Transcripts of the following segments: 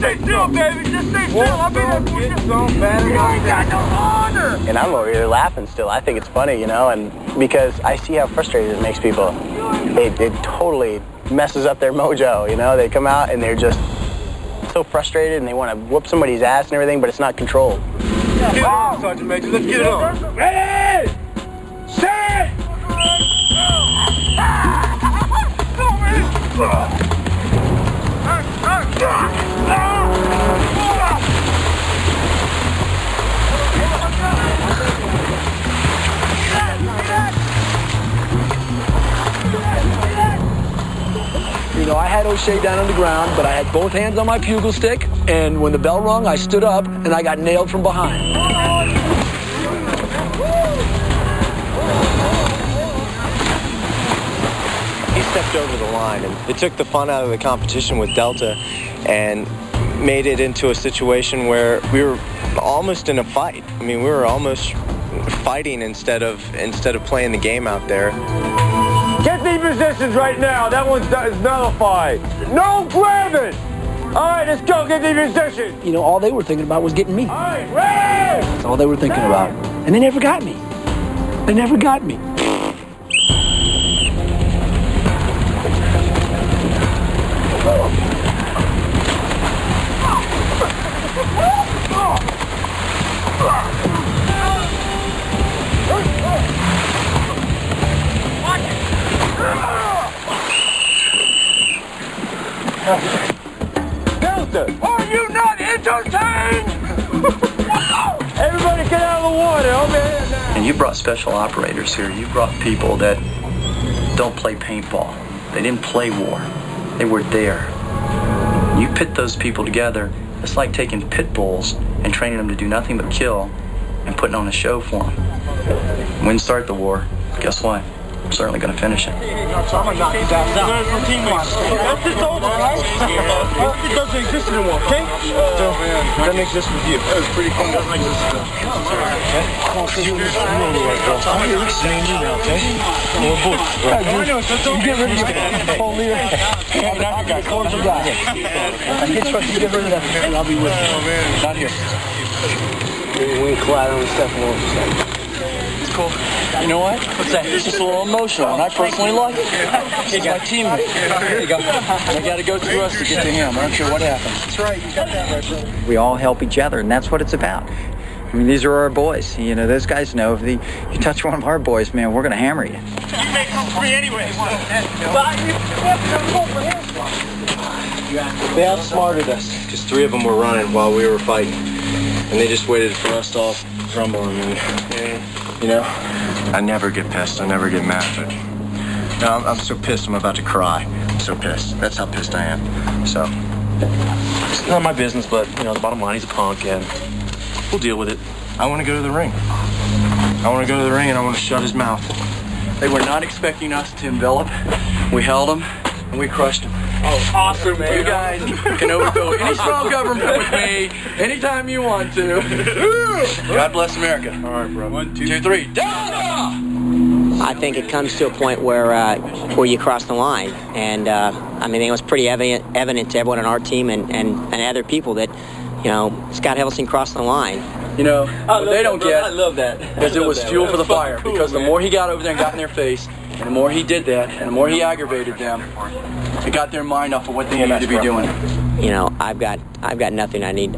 stay still, baby. Just stay still. I'll be there for you. You ain't got no honor. And I'm over here laughing still. I think it's funny, you know, and because I see how frustrated it makes people. It totally messes up their mojo, you know. They come out and they're just so frustrated and they want to whoop somebody's ass and everything, but it's not controlled. Get it on, Sergeant Major. Let's get it on. Ready? Set! You know, I had O'Shea down on the ground, but I had both hands on my bugle stick, and when the bell rung, I stood up, and I got nailed from behind. He stepped over the line, and it took the fun out of the competition with Delta and made it into a situation where we were almost in a fight. I mean, we were almost fighting instead of playing the game out there. Get these positions right now. That one's nullified. No grabbing. All right, let's go. Get these positions. You know, all they were thinking about was getting me. All right, ready? That's all they were thinking about. And they never got me. They never got me. Delta, are you not entertained? Everybody get out of the water. Over here now. And you brought special operators here. You brought people that don't play paintball. They didn't play war. They were there. You pit those people together. It's like taking pit bulls and training them to do nothing but kill and putting on a show for them. When we start the war, guess what? I'm certainly going to finish it. I'm gonna knock his ass out. That's just over, right? It doesn't exist anymore, okay? It doesn't exist with you. That was pretty cool. It doesn't exist with us. You get rid of the whole leader. Get rid of that, and I'll be with you. Not here. We ain't quiet on the stuff. It's cool. You know what? What's that? It's just a little emotional, and I personally like it. He's my teammate. They got to go through us to get to him. I don't care what happens. That's right. You got that right, brother. We all help each other, and that's what it's about. I mean, these are our boys. You know, those guys know if you touch one of our boys, man, we're going to hammer you. You make room for me anyways. They outsmarted us because 3 of them were running while we were fighting, and they just waited for us to all crumble. And you know, I never get pissed. I never get mad. But now I'm so pissed. I'm about to cry. I'm so pissed. That's how pissed I am. So it's not my business, but you know, the bottom line, he's a punk, and we'll deal with it. I want to go to the ring. I want to go to the ring, and I want to shut his mouth. They were not expecting us to envelop. We held them, and we crushed them. Oh, awesome, man. You guys can overthrow any strong government with me anytime you want to. God bless America. All right, bro. 1, 2, 3. I think it comes to a point where you cross the line, and I mean, it was pretty evident to everyone on our team and other people that, you know, Scott Helsing crossed the line. You know, what they don't get, I love that. is it was fuel for the fire, because the more he got over there and got in their face, and the more he did that, and the more he aggravated them, it got their mind off of what they needed to be doing. You know, I've got nothing I need.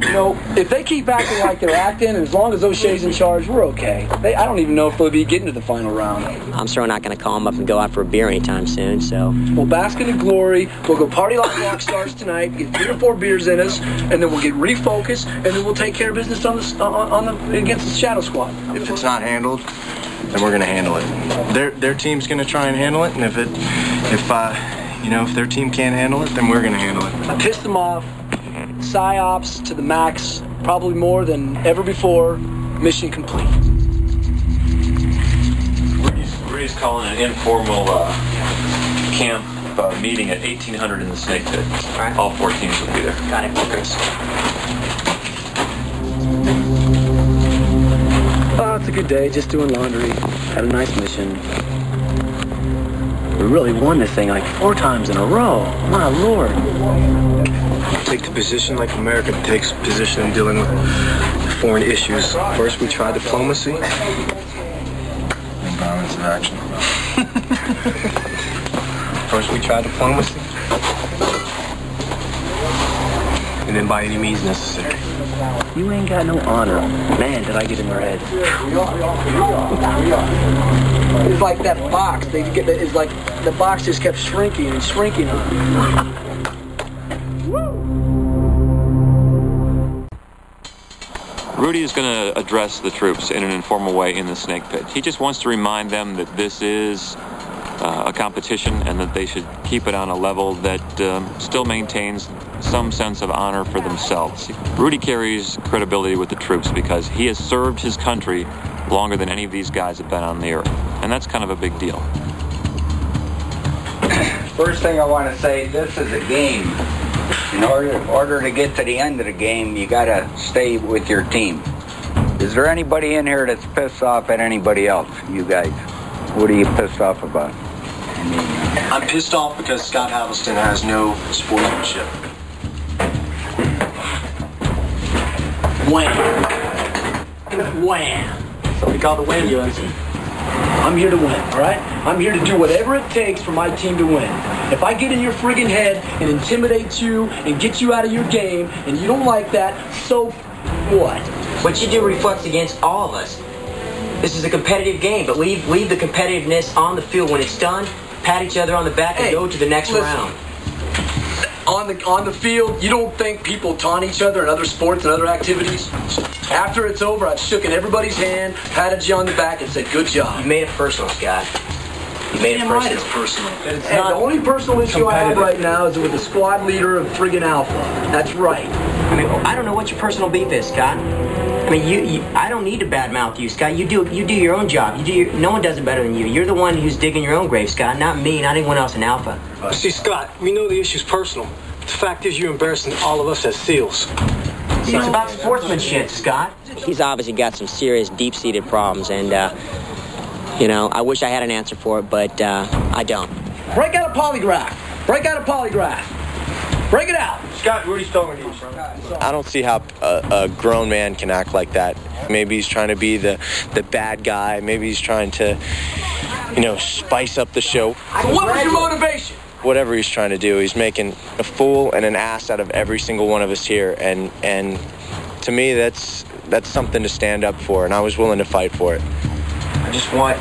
You know, if they keep acting like they're acting, and as long as O'Shea's in charge, we're okay. I don't even know if they'll be getting to the final round. I'm certainly not going to call them up and go out for a beer anytime soon, so. We'll bask in the glory, we'll go party like rock stars tonight, get 3 or 4 beers in us, and then we'll get refocused, and then we'll take care of business against the Shadow Squad. If it's not handled, then we're gonna handle it. Their team's gonna try and handle it, and if their team can't handle it, then we're gonna handle it. I pissed them off. PsyOps to the max, probably more than ever before. Mission complete. Ray's calling an informal camp meeting at 1800 in the Snake Pit. Right. All 4 teams will be there. Got it. Oh, it's a good day, just doing laundry. Had a nice mission. We really won this thing like 4 times in a row. My Lord. Take the position like America takes position in dealing with foreign issues. First, we tried diplomacy. Violence of action. First, we tried diplomacy. And then by any means necessary. You ain't got no honor. Man, did I get in their head. It's like that box. It's like the box just kept shrinking and shrinking on them. Rudy is going to address the troops in an informal way in the snake pit. He just wants to remind them that this is a competition and that they should keep it on a level that still maintains some sense of honor for themselves. Rudy carries credibility with the troops because he has served his country longer than any of these guys have been on the earth. And that's kind of a big deal. First thing I want to say, this is a game. In order to get to the end of the game, you got to stay with your team. Is there anybody in here that's pissed off at anybody else, you guys? What are you pissed off about? I'm pissed off because Scott Halveston has no sportsmanship. Wham! Wham! Somebody called the win, UNC. I'm here to win, all right? I'm here to do whatever it takes for my team to win. If I get in your friggin' head and intimidate you and get you out of your game and you don't like that, so what? What you do reflects against all of us. This is a competitive game, but leave the competitiveness on the field. When it's done, pat each other on the back and go to the next round. On the field, you don't think people taunt each other in other sports and other activities? After it's over, I've shooken everybody's hand, patted you on the back, and said, good job. You made it personal, Scott. You made it personal. It's personal. It's not the only personal issue I have right now is with the squad leader of friggin' Alpha. That's right. I mean, I don't know what your personal beef is, Scott. I mean, I don't need to badmouth you, Scott. You do your own job. No one does it better than you. You're the one who's digging your own grave, Scott, not me, not anyone else in Alpha. See, Scott, we know the issue's personal. The fact is you're embarrassing all of us as SEALs. It's about sportsmanship, Scott. He's obviously got some serious, deep-seated problems, and, I wish I had an answer for it, but I don't. Break out a polygraph. Break out a polygraph. Break it out. Scott, Rudy's talking to you. I don't see how a grown man can act like that. Maybe he's trying to be the bad guy. Maybe he's trying to, spice up the show. What was your motivation? Whatever he's trying to do, he's making a fool and an ass out of every single one of us here. And to me, that's something to stand up for, and I was willing to fight for it. I just want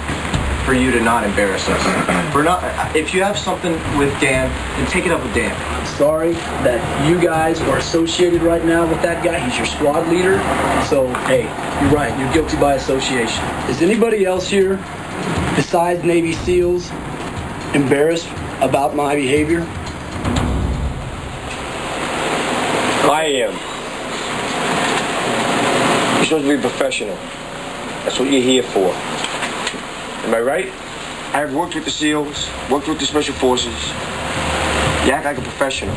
for you to not embarrass us. If you have something with Dan, then take it up with Dan. I'm sorry that you guys are associated right now with that guy. He's your squad leader. So, hey, you're right. You're guilty by association. Is anybody else here, besides Navy SEALs, embarrassed about my behavior? I am. You're supposed to be professional. That's what you're here for. Am I right? I have worked with the SEALs, worked with the Special Forces. You act like a professional.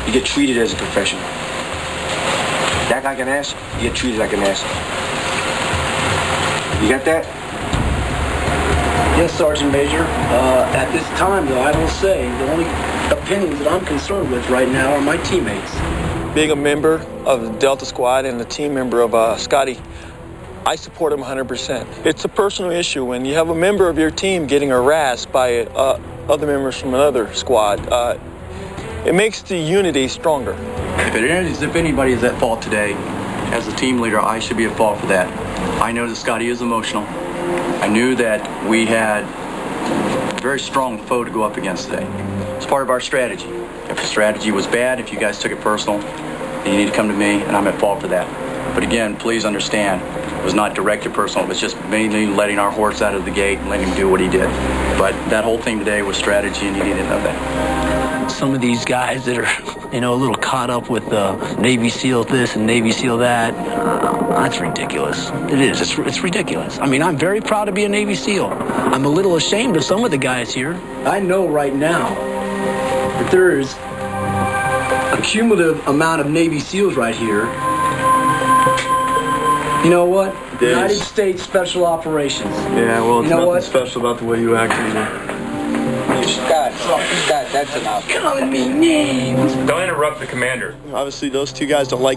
You get treated as a professional. You act like an ass, you get treated like an ass. You got that? Yes, Sergeant Major. At this time, though, I will say the only opinions that I'm concerned with right now are my teammates. Being a member of the Delta Squad and a team member of Scotty, I support him 100%. It's a personal issue when you have a member of your team getting harassed by other members from another squad. It makes the unity stronger. If anybody is at fault today, as a team leader, I should be at fault for that. I know that Scotty is emotional. I knew that we had a very strong foe to go up against today. It's part of our strategy. If the strategy was bad, if you guys took it personal, then you need to come to me, and I'm at fault for that. But again, please understand, it was not directed personal. It was just mainly letting our horse out of the gate and letting him do what he did. But that whole thing today was strategy, and you need to know that. Some of these guys that are, a little caught up with Navy SEAL this and Navy SEAL that, that's ridiculous. It is. It's ridiculous. I mean, I'm very proud to be a Navy SEAL. I'm a little ashamed of some of the guys here. I know right now that there is a cumulative amount of Navy SEALs right here. You know what? United States Special Operations. Yeah, well, it's nothing special about the way you act either. Scott, that's enough. Calling me names. Don't interrupt the commander. Obviously, those two guys don't like